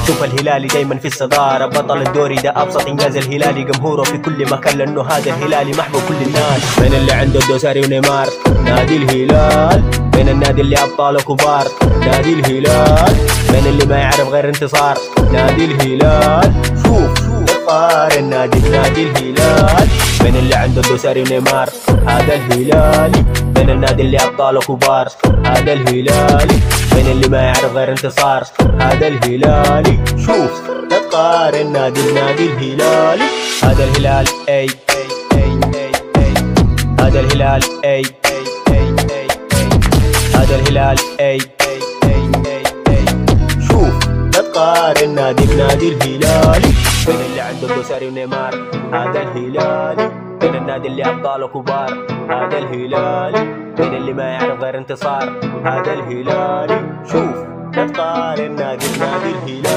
شوف الهلالي دايما في الصدارة، بطل الدوري ده أبسط إنجاز الهلالي، جمهوره في كل مكان لأنه هذا الهلالي محبوب كل الناس. من اللي عنده الدوساري ونيمار نادي الهلال، من النادي اللي أبطاله كبار نادي الهلال، من اللي ما يعرف غير انتصار نادي الهلال. شوف قارن نادي بنادي الهلال، من اللي عنده الدوساري ونيمار هذا الهلالي، من النادي اللي أبطاله كبار هذا الهلالي، من اللي ما يعرف غير انتصار هذا الهلالي. شوف لا تقارن نادي بنادي الهلالي. هذا الهلال اي هذا الهلال اي هذا الهلال اي شوف لا تقارن نادي بنادي الهلالي، من اللي عنده الدوساري ونيمار هذا الهلالي، من النادي اللي أبطاله كبار هذا الهلالي، من اللي ما يعرف غير انتصار هذا الهلالي. شوف لا تقارن نادي بنادي الهلالي.